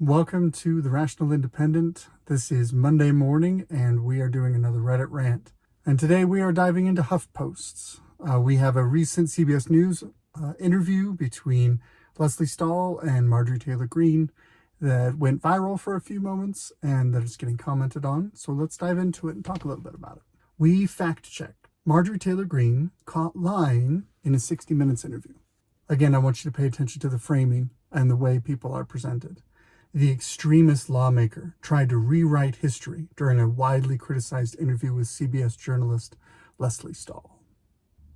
Welcome to The Rational Independent. This is Monday morning, and we are doing another Reddit rant. And today we are diving into HuffPosts. We have a recent CBS News interview between Leslie Stahl and Marjorie Taylor-Greene that went viral for a few moments and that is getting commented on. So let's dive into it and talk a little bit about it. We fact-checked Marjorie Taylor-Greene caught lying in a 60 Minutes interview. Again, I want you to pay attention to the framing and the way people are presented. The extremist lawmaker tried to rewrite history during a widely criticized interview with CBS journalist Leslie Stahl.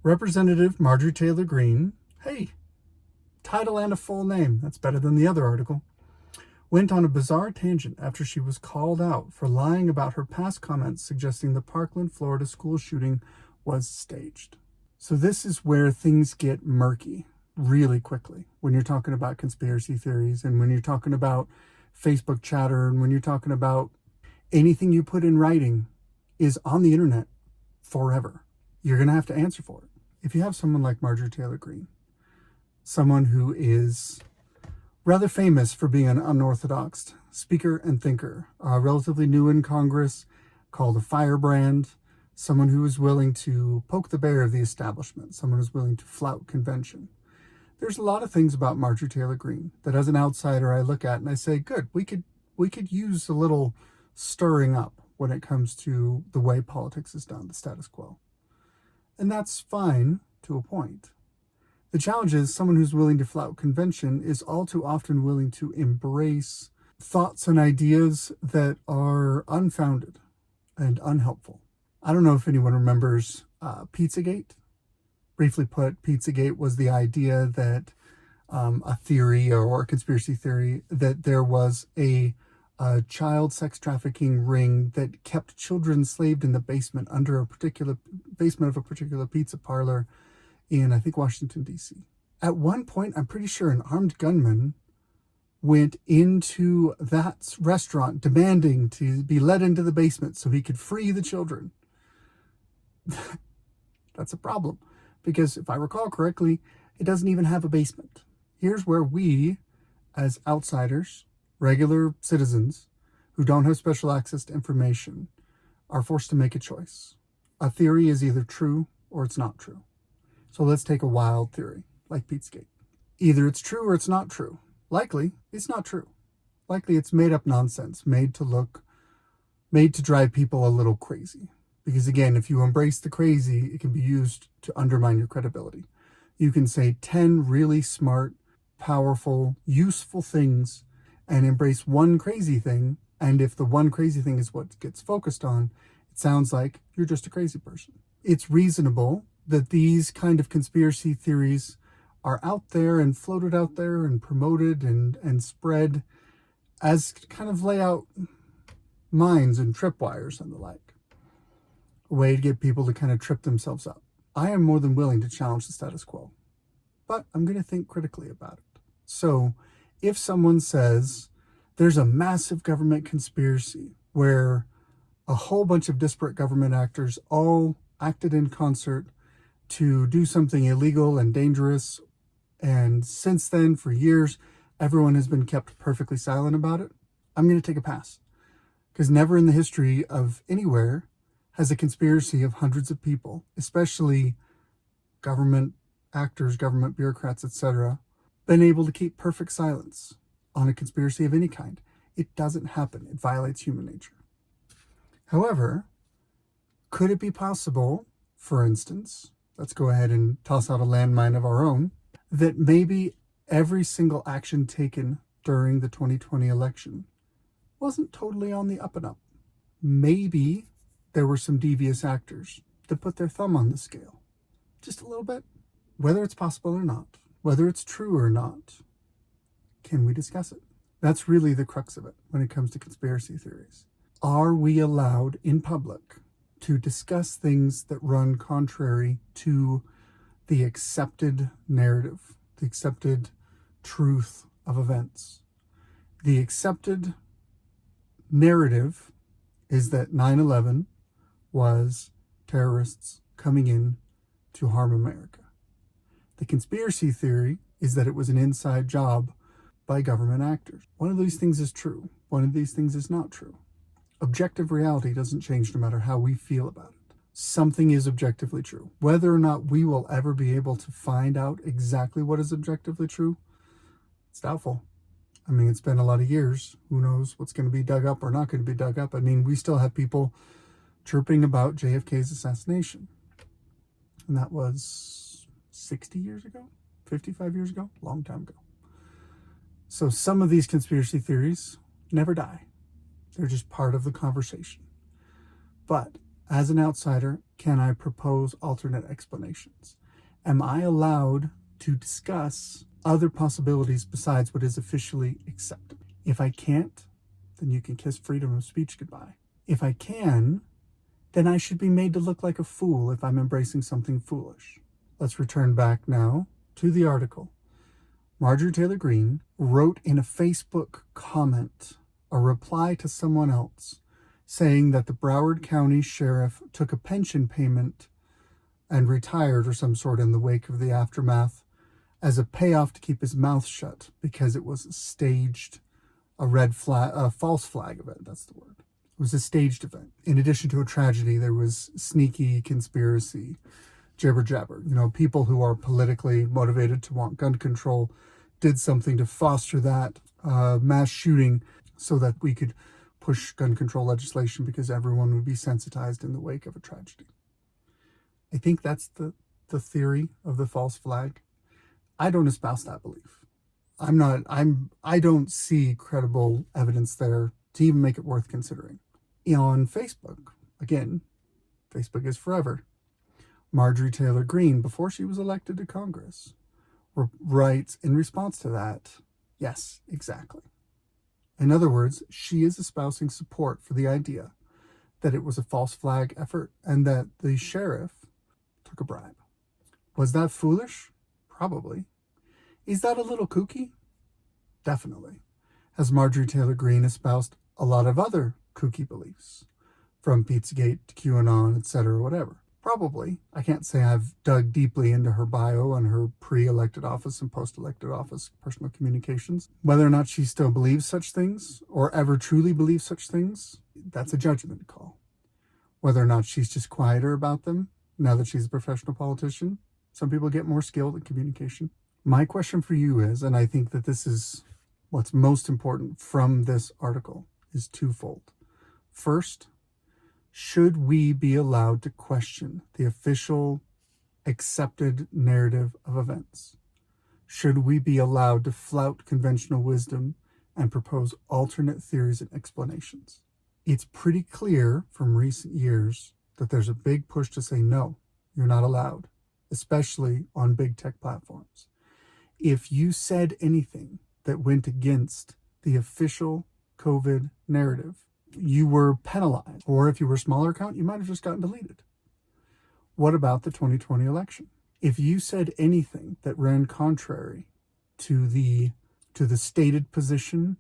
Representative Marjorie Taylor-Greene, hey, title and a full name, that's better than the other article, went on a bizarre tangent after she was called out for lying about her past comments suggesting the Parkland, Florida school shooting was staged. So this is where things get murky really quickly when you're talking about conspiracy theories and when you're talking about Facebook chatter and when you're talking about anything you put in writing is on the internet forever. You're going to have to answer for it. If you have someone like Marjorie Taylor-Greene, someone who is rather famous for being an unorthodox speaker and thinker, relatively new in Congress, called a firebrand, someone who is willing to poke the bear of the establishment, someone who's willing to flout convention. There's a lot of things about Marjorie Taylor-Greene that as an outsider I look at and I say, good, we could use a little stirring up when it comes to the way politics is done, the status quo. And that's fine to a point. The challenge is someone who's willing to flout convention is all too often willing to embrace thoughts and ideas that are unfounded and unhelpful. I don't know if anyone remembers Pizzagate. Briefly put, Pizzagate was the idea that a theory or a conspiracy theory that there was a child sex trafficking ring that kept children enslaved in the basement of a particular pizza parlor in, I think, Washington, D.C. At one point, I'm pretty sure an armed gunman went into that restaurant demanding to be let into the basement so he could free the children. That's a problem. Because if I recall correctly, it doesn't even have a basement. Here's where we, as outsiders, regular citizens, who don't have special access to information, are forced to make a choice. A theory is either true or it's not true. So let's take a wild theory, like Pizzagate. Either it's true or it's not true. Likely, it's not true. Likely, it's made up nonsense, made to drive people a little crazy. Because again, if you embrace the crazy, it can be used to undermine your credibility. You can say 10 really smart, powerful, useful things and embrace one crazy thing. And if the one crazy thing is what gets focused on, it sounds like you're just a crazy person. It's reasonable that these kind of conspiracy theories are out there and floated out there and promoted and spread as kind of layout mines and tripwires and the like. A way to get people to kind of trip themselves up. I am more than willing to challenge the status quo, but I'm going to think critically about it. So if someone says there's a massive government conspiracy where a whole bunch of disparate government actors all acted in concert to do something illegal and dangerous, and since then, for years, everyone has been kept perfectly silent about it, I'm going to take a pass. Because never in the history of anywhere has a conspiracy of hundreds of people, especially government actors, government bureaucrats, etc., been able to keep perfect silence on a conspiracy of any kind. It doesn't happen. It violates human nature. However, could it be possible, for instance, let's go ahead and toss out a landmine of our own, that maybe every single action taken during the 2020 election wasn't totally on the up and up? Maybe there were some devious actors that put their thumb on the scale. Just a little bit. Whether it's possible or not, whether it's true or not, can we discuss it? That's really the crux of it when it comes to conspiracy theories. Are we allowed in public to discuss things that run contrary to the accepted narrative, the accepted truth of events? The accepted narrative is that 9/11 was terrorists coming in to harm America. The conspiracy theory is that it was an inside job by government actors. One of these things is true. One of these things is not true. Objective reality doesn't change no matter how we feel about it. Something is objectively true. Whether or not we will ever be able to find out exactly what is objectively true, it's doubtful. I mean, it's been a lot of years. Who knows what's going to be dug up or not going to be dug up. I mean, we still have people chirping about JFK's assassination. And that was 60 years ago, 55 years ago, long time ago. So some of these conspiracy theories never die. They're just part of the conversation. But as an outsider, can I propose alternate explanations? Am I allowed to discuss other possibilities besides what is officially accepted? If I can't, then you can kiss freedom of speech goodbye. If I can, then I should be made to look like a fool if I'm embracing something foolish. Let's return back now to the article. Marjorie Taylor-Greene wrote in a Facebook comment a reply to someone else saying that the Broward County Sheriff took a pension payment and retired or some sort in the wake of the aftermath as a payoff to keep his mouth shut because it was a false flag event. That's the word. It was a staged event. In addition to a tragedy, there was sneaky conspiracy, jibber jabber. People who are politically motivated to want gun control did something to foster that mass shooting so that we could push gun control legislation because everyone would be sensitized in the wake of a tragedy. I think that's the theory of the false flag. I don't espouse that belief. I don't see credible evidence there to even make it worth considering. On Facebook, again, Facebook is forever. Marjorie Taylor-Greene, before she was elected to Congress, writes in response to that, yes, exactly. In other words, she is espousing support for the idea that it was a false flag effort and that the sheriff took a bribe. Was that foolish? Probably. Is that a little kooky? Definitely. Has Marjorie Taylor-Greene espoused a lot of other kooky beliefs, from Pizzagate to QAnon, etc., whatever? Probably. I can't say I've dug deeply into her bio and her pre-elected office and post-elected office personal communications. Whether or not she still believes such things or ever truly believes such things, that's a judgment call. Whether or not she's just quieter about them now that she's a professional politician. Some people get more skilled at communication. My question for you is, and I think that this is what's most important from this article, is twofold. First, should we be allowed to question the official accepted narrative of events? Should we be allowed to flout conventional wisdom and propose alternate theories and explanations? It's pretty clear from recent years that there's a big push to say no, you're not allowed, especially on big tech platforms. If you said anything that went against the official COVID narrative, you were penalized. Or if you were a smaller account, you might have just gotten deleted. What about the 2020 election? If you said anything that ran contrary to the stated position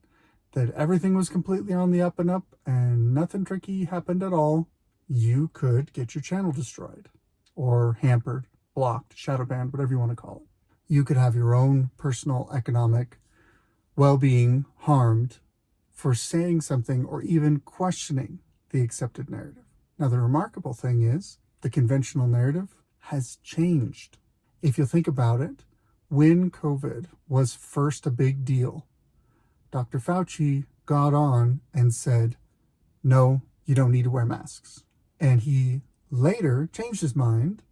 that everything was completely on the up and up and nothing tricky happened at all, you could get your channel destroyed or hampered, blocked, shadow banned, whatever you want to call it. You could have your own personal economic well-being harmed for saying something or even questioning the accepted narrative. Now, the remarkable thing is the conventional narrative has changed. If you think about it, when COVID was first a big deal, Dr. Fauci got on and said, no, you don't need to wear masks. And he later changed his mind,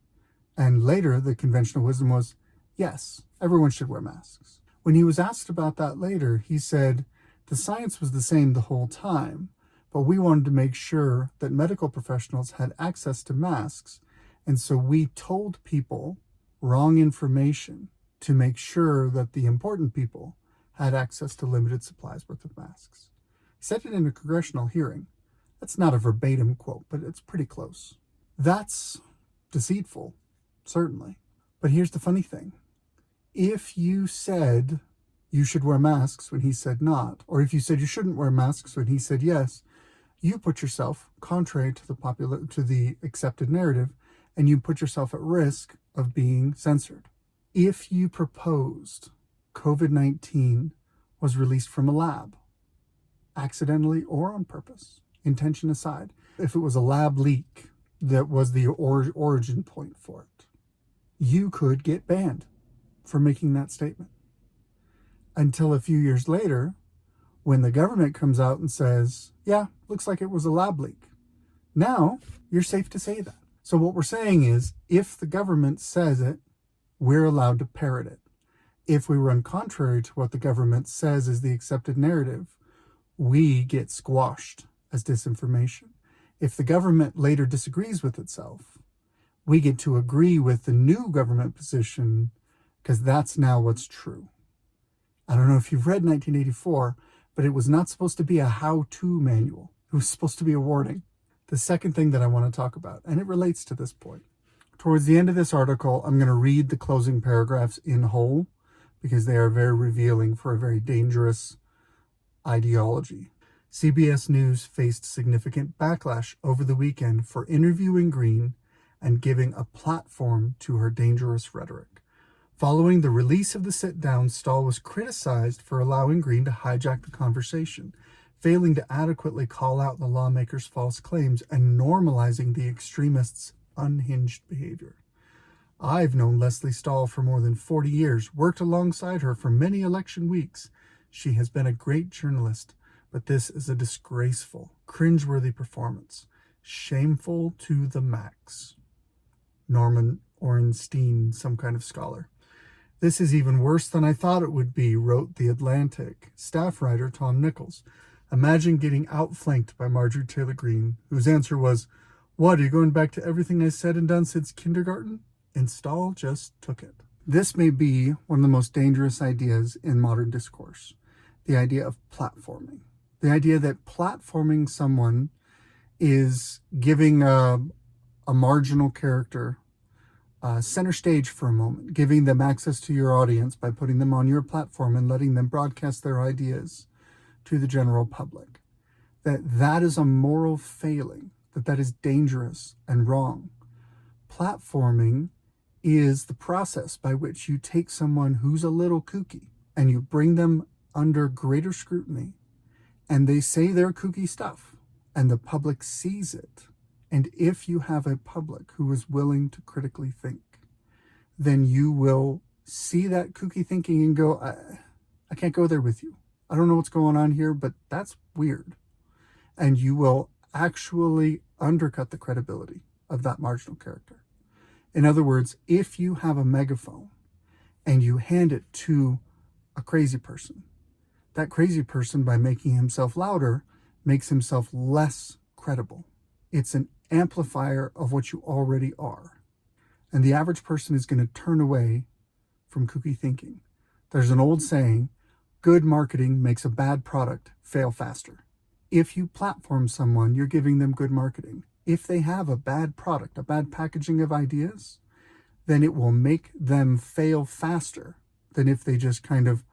and later the conventional wisdom was, yes, everyone should wear masks. When he was asked about that later, he said, the science was the same the whole time, but we wanted to make sure that medical professionals had access to masks, and so we told people wrong information to make sure that the important people had access to limited supplies worth of masks. He said it in a congressional hearing. That's not a verbatim quote, but it's pretty close. That's deceitful, certainly. But here's the funny thing. If you said you should wear masks when he said not, or if you said you shouldn't wear masks when he said yes, you put yourself contrary to the accepted narrative, and you put yourself at risk of being censored. If you proposed COVID-19 was released from a lab, accidentally or on purpose, intention aside. If it was a lab leak that was the origin point for it, you could get banned for making that statement. Until a few years later, when the government comes out and says, yeah, looks like it was a lab leak. Now, you're safe to say that. So what we're saying is, if the government says it, we're allowed to parrot it. If we run contrary to what the government says is the accepted narrative, we get squashed as disinformation. If the government later disagrees with itself, we get to agree with the new government position because that's now what's true. I don't know if you've read 1984, but it was not supposed to be a how-to manual. It was supposed to be a warning. The second thing that I want to talk about, and it relates to this point. Towards the end of this article, I'm going to read the closing paragraphs in whole because they are very revealing for a very dangerous ideology. CBS News faced significant backlash over the weekend for interviewing Greene and giving a platform to her dangerous rhetoric. Following the release of the sit-down, Stahl was criticized for allowing Greene to hijack the conversation, failing to adequately call out the lawmakers' false claims and normalizing the extremists' unhinged behavior. I've known Leslie Stahl for more than 40 years, worked alongside her for many election weeks. She has been a great journalist, but this is a disgraceful, cringeworthy performance. Shameful to the max. Norman Ornstein, some kind of scholar. This is even worse than I thought it would be, wrote The Atlantic staff writer Tom Nichols. Imagine getting outflanked by Marjorie Taylor-Greene, whose answer was, "What, are you going back to everything I said and done since kindergarten?" And Stahl just took it. This may be one of the most dangerous ideas in modern discourse, the idea of platforming. The idea that platforming someone is giving a marginal character center stage for a moment, giving them access to your audience by putting them on your platform and letting them broadcast their ideas to the general public. That is a moral failing, that is dangerous and wrong. Platforming is the process by which you take someone who's a little kooky and you bring them under greater scrutiny, and they say their kooky stuff, and the public sees it. And if you have a public who is willing to critically think, then you will see that kooky thinking and go, I can't go there with you. I don't know what's going on here, but that's weird. And you will actually undercut the credibility of that marginal character. In other words, if you have a megaphone and you hand it to a crazy person, that crazy person, by making himself louder, makes himself less credible. It's an amplifier of what you already are. And the average person is going to turn away from kooky thinking. There's an old saying, good marketing makes a bad product fail faster. If you platform someone, you're giving them good marketing. If they have a bad product, a bad packaging of ideas, then it will make them fail faster than if they just kind of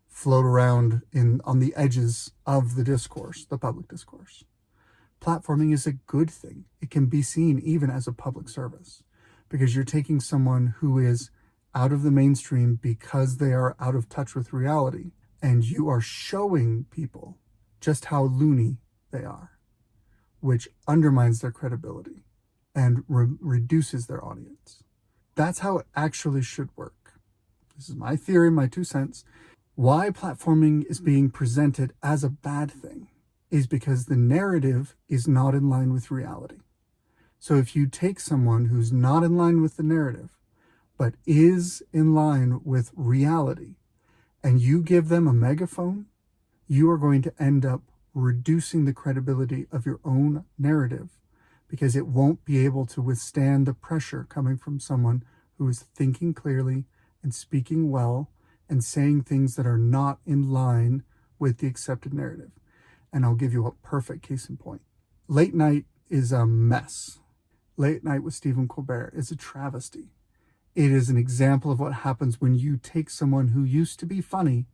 float around on the edges of the discourse, the public discourse. Platforming is a good thing. It can be seen even as a public service because you're taking someone who is out of the mainstream because they are out of touch with reality, and you are showing people just how loony they are, which undermines their credibility and reduces their audience. That's how it actually should work. This is my theory, my 2 cents. Why platforming is being presented as a bad thing is because the narrative is not in line with reality. So if you take someone who's not in line with the narrative, but is in line with reality, and you give them a megaphone, you are going to end up reducing the credibility of your own narrative because it won't be able to withstand the pressure coming from someone who is thinking clearly and speaking well and saying things that are not in line with the accepted narrative. And I'll give you a perfect case in point. Late night is a mess. Late Night with Stephen Colbert is a travesty. It is an example of what happens when you take someone who used to be funny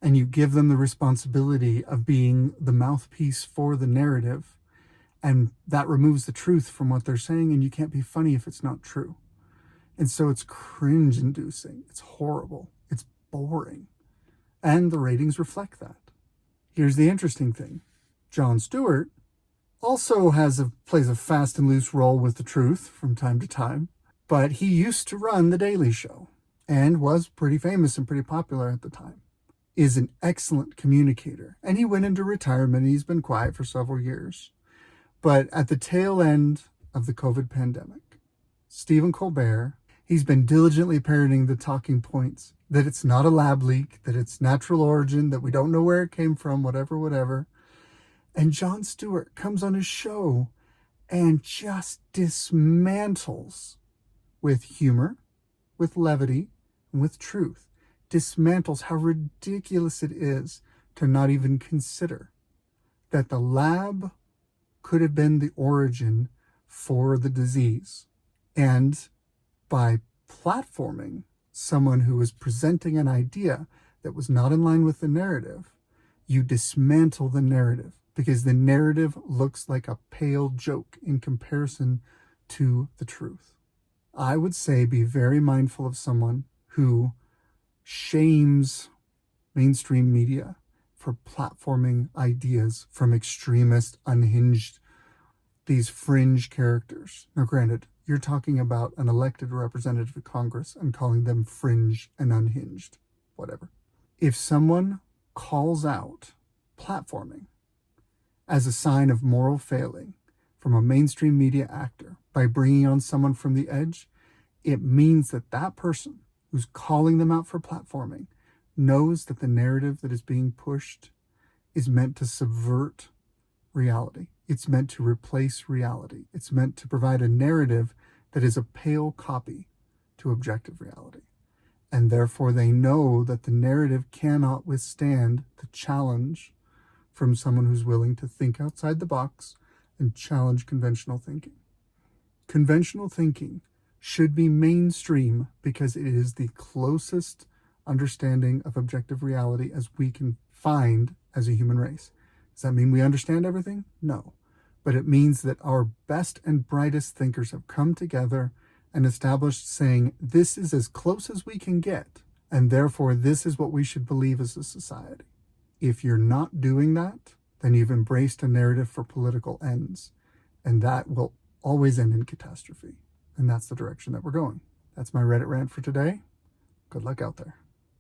and you give them the responsibility of being the mouthpiece for the narrative, and that removes the truth from what they're saying, and you can't be funny if it's not true. And so it's cringe-inducing. It's horrible. It's boring. And the ratings reflect that. Here's the interesting thing. Jon Stewart also plays a fast and loose role with the truth from time to time, but he used to run The Daily Show and was pretty famous and pretty popular at the time, is an excellent communicator, and he went into retirement. He's been quiet for several years. But at the tail end of the COVID pandemic, Stephen Colbert, he's been diligently parroting the talking points that it's not a lab leak, that it's natural origin, that we don't know where it came from, whatever. And Jon Stewart comes on his show and just dismantles, with humor, with levity, and with truth, dismantles how ridiculous it is to not even consider that the lab could have been the origin for the disease. And by platforming someone who was presenting an idea that was not in line with the narrative, you dismantle the narrative, because the narrative looks like a pale joke in comparison to the truth. I would say be very mindful of someone who shames mainstream media for platforming ideas from extremist, unhinged, these fringe characters. Now, granted, you're talking about an elected representative of Congress and calling them fringe and unhinged, whatever. If someone calls out platforming as a sign of moral failing from a mainstream media actor by bringing on someone from the edge, it means that that person who's calling them out for platforming knows that the narrative that is being pushed is meant to subvert reality. It's meant to replace reality. It's meant to provide a narrative that is a pale copy to objective reality. And therefore they know that the narrative cannot withstand the challenge from someone who's willing to think outside the box and challenge conventional thinking. Conventional thinking should be mainstream because it is the closest understanding of objective reality as we can find as a human race. Does that mean we understand everything? No. But it means that our best and brightest thinkers have come together and established saying, this is as close as we can get, and therefore this is what we should believe as a society. If you're not doing that, then you've embraced a narrative for political ends, and that will always end in catastrophe. And that's the direction that we're going. That's my Reddit rant for today. Good luck out there.